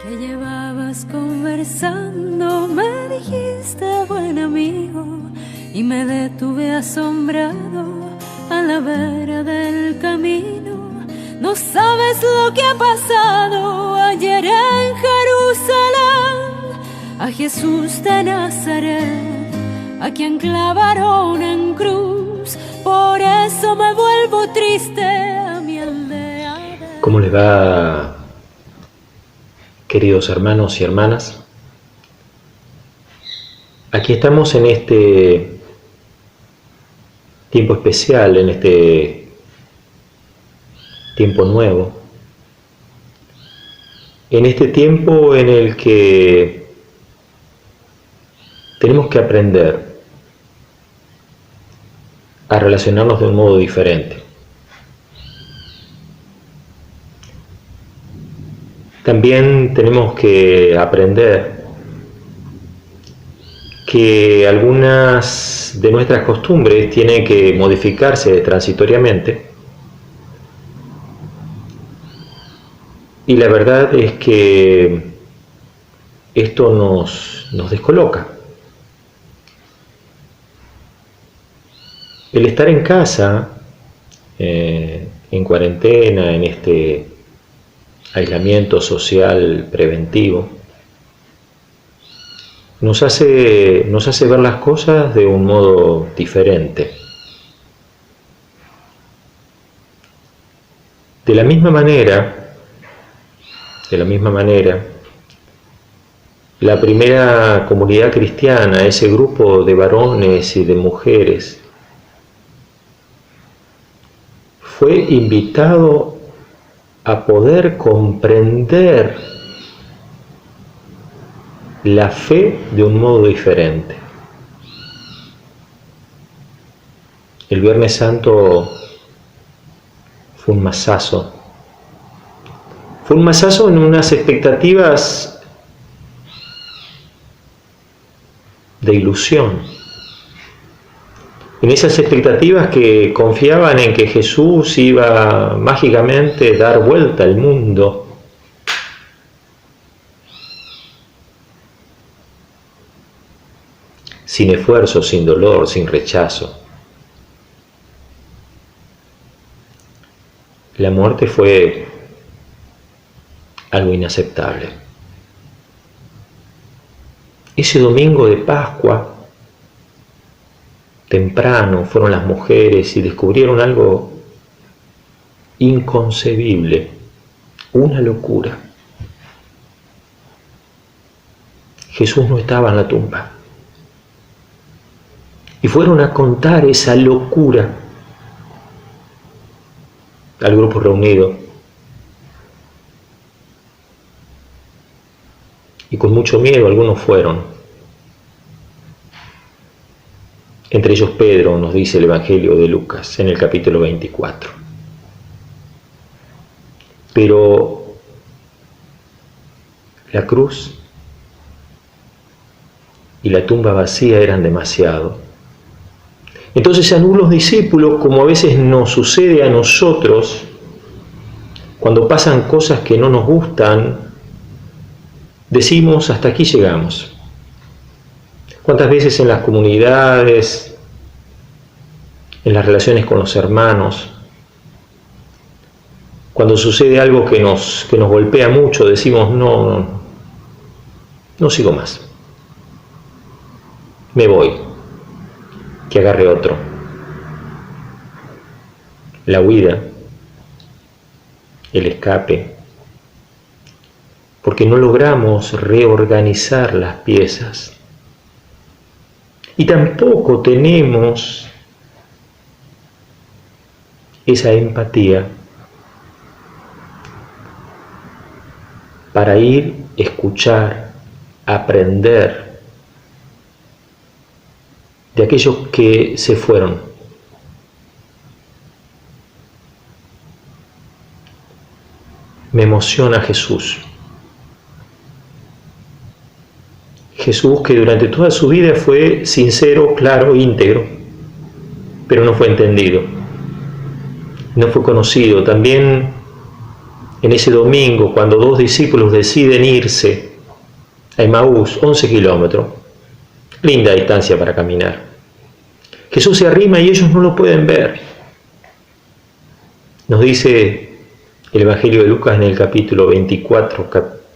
que llevabas conversando, me dijiste buen amigo y me detuve asombrado a la vera del camino. No sabes lo que ha pasado ayer en Jerusalén, a Jesús de Nazaret, a quien clavaron en cruz. Por eso me vuelvo triste a mi aldea. ¿Cómo les va, queridos hermanos y hermanas? Aquí estamos en este tiempo especial, en este tiempo nuevo, en este tiempo en el que tenemos que aprender a relacionarnos de un modo diferente. También tenemos que aprender que algunas de nuestras costumbres tienen que modificarse transitoriamente. Y la verdad es que esto nos descoloca. El estar en casa, en cuarentena, en este aislamiento social preventivo, nos hace ver las cosas de un modo diferente. De la misma manera, la primera comunidad cristiana, ese grupo de varones y de mujeres, fue invitado a poder comprender la fe de un modo diferente. El Viernes Santo fue un masazo. Fue un masazo en unas expectativas de ilusión. En esas expectativas que confiaban en que Jesús iba mágicamente a dar vuelta al mundo. Sin esfuerzo, sin dolor, sin rechazo. La muerte fue algo inaceptable. Ese domingo de Pascua, temprano, fueron las mujeres y descubrieron algo inconcebible, una locura. Jesús no estaba en la tumba. Y fueron a contar esa locura al grupo reunido. Y con mucho miedo algunos fueron. Entre ellos Pedro, nos dice el Evangelio de Lucas en el capítulo 24. Pero la cruz y la tumba vacía eran demasiado. Entonces algunos discípulos, como a veces nos sucede a nosotros, cuando pasan cosas que no nos gustan, decimos hasta aquí llegamos. ¿Cuántas veces en las comunidades, en las relaciones con los hermanos, cuando sucede algo que nos golpea mucho, decimos no sigo más, me voy, que agarre otro? La huida, el escape, porque no logramos reorganizar las piezas. Y tampoco tenemos esa empatía para ir, escuchar, aprender de aquellos que se fueron. Me emociona Jesús. Jesús, que durante toda su vida fue sincero, claro, íntegro, pero no fue entendido, no fue conocido. También en ese domingo, cuando 2 discípulos deciden irse a Emaús, 11 kilómetros, linda distancia para caminar. Jesús se arrima y ellos no lo pueden ver. Nos dice el Evangelio de Lucas en el capítulo 24,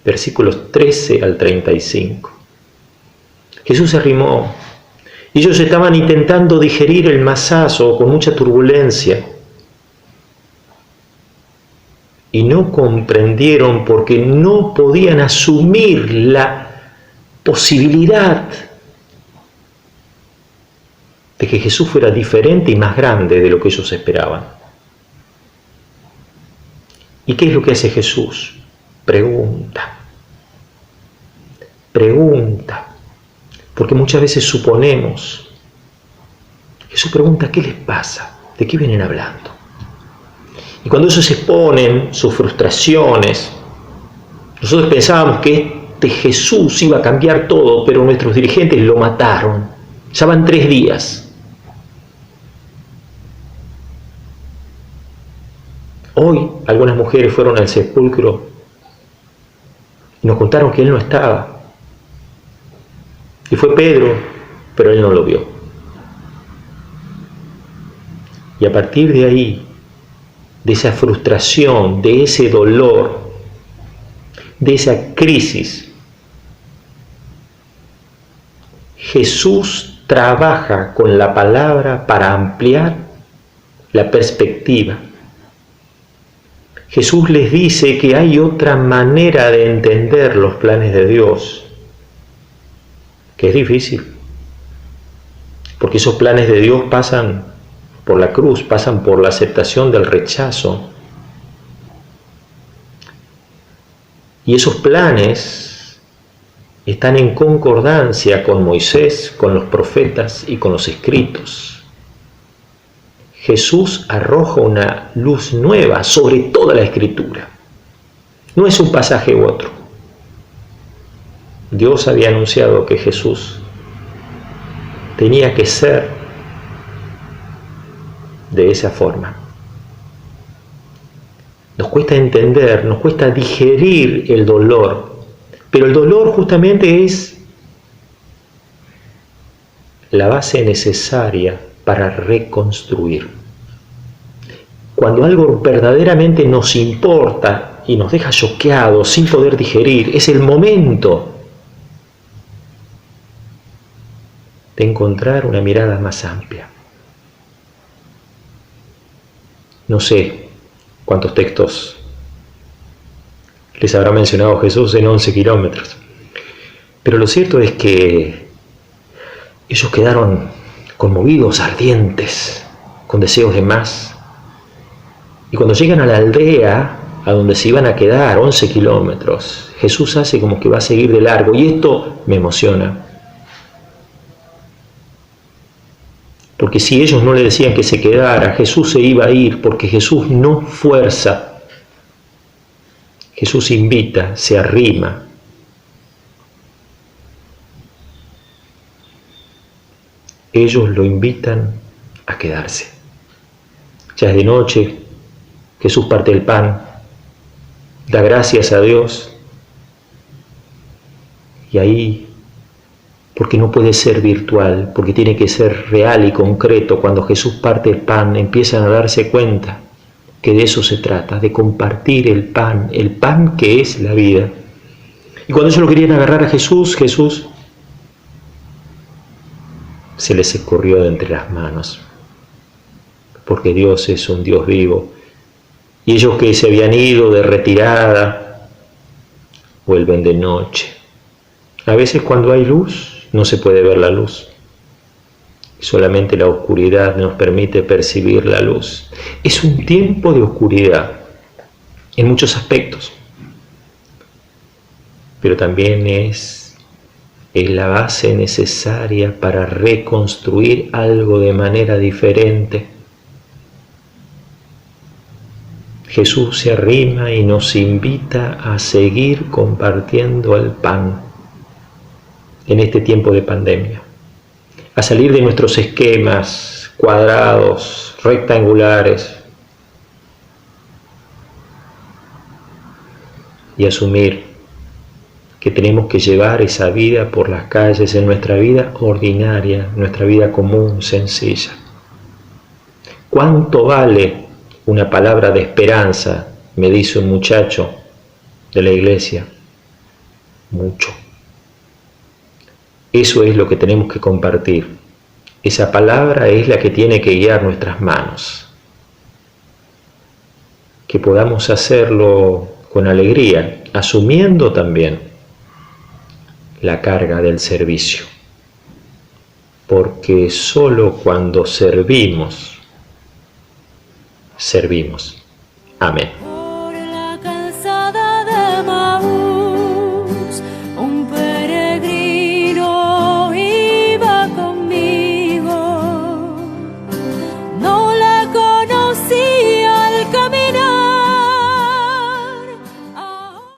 versículos 13 al 35. Jesús se arrimó y ellos estaban intentando digerir el masazo con mucha turbulencia y no comprendieron porque no podían asumir la posibilidad de que Jesús fuera diferente y más grande de lo que ellos esperaban. ¿Y qué es lo que hace Jesús? Pregunta. Porque muchas veces suponemos. Jesús pregunta, ¿qué les pasa? ¿De qué vienen hablando? Y cuando ellos exponen sus frustraciones, nosotros pensábamos que Jesús iba a cambiar todo, pero nuestros dirigentes lo mataron. Ya van 3 días. Hoy algunas mujeres fueron al sepulcro y nos contaron que él no estaba. Y fue Pedro, pero él no lo vio. Y a partir de ahí, de esa frustración, de ese dolor, de esa crisis, Jesús trabaja con la palabra para ampliar la perspectiva. Jesús les dice que hay otra manera de entender los planes de Dios, que es difícil, porque esos planes de Dios pasan por la cruz, pasan por la aceptación del rechazo. Y esos planes están en concordancia con Moisés, con los profetas y con los escritos. Jesús arroja una luz nueva sobre toda la Escritura. No es un pasaje u otro. Dios había anunciado que Jesús tenía que ser de esa forma. Nos cuesta entender, nos cuesta digerir el dolor, pero el dolor justamente es la base necesaria para reconstruir. Cuando algo verdaderamente nos importa y nos deja choqueados, sin poder digerir, es el momento de encontrar una mirada más amplia. No sé cuántos textos les habrá mencionado Jesús en 11 kilómetros, pero lo cierto es que ellos quedaron conmovidos, ardientes, con deseos de más. Y cuando llegan a la aldea a donde se iban a quedar, 11 kilómetros, Jesús hace como que va a seguir de largo, y esto me emociona. Porque si ellos no le decían que se quedara, Jesús se iba a ir, porque Jesús no fuerza. Jesús invita, se arrima. Ellos lo invitan a quedarse. Ya es de noche, Jesús parte el pan, da gracias a Dios, y ahí, porque no puede ser virtual, porque tiene que ser real y concreto, cuando Jesús parte el pan, empiezan a darse cuenta que de eso se trata, de compartir el pan que es la vida. Y cuando ellos lo querían agarrar a Jesús, Jesús se les escurrió de entre las manos, porque Dios es un Dios vivo, y ellos que se habían ido de retirada, vuelven de noche. A veces cuando hay luz, no se puede ver la luz. Solamente la oscuridad nos permite percibir la luz. Es un tiempo de oscuridad en muchos aspectos, pero también es la base necesaria para reconstruir algo de manera diferente. Jesús se arrima y nos invita a seguir compartiendo el pan en este tiempo de pandemia, a salir de nuestros esquemas cuadrados, rectangulares, y asumir que tenemos que llevar esa vida por las calles en nuestra vida ordinaria, nuestra vida común, sencilla. ¿Cuánto vale una palabra de esperanza?, me dice un muchacho de la iglesia. Mucho. Eso es lo que tenemos que compartir. Esa palabra es la que tiene que guiar nuestras manos. Que podamos hacerlo con alegría, asumiendo también la carga del servicio. Porque solo cuando servimos. Amén.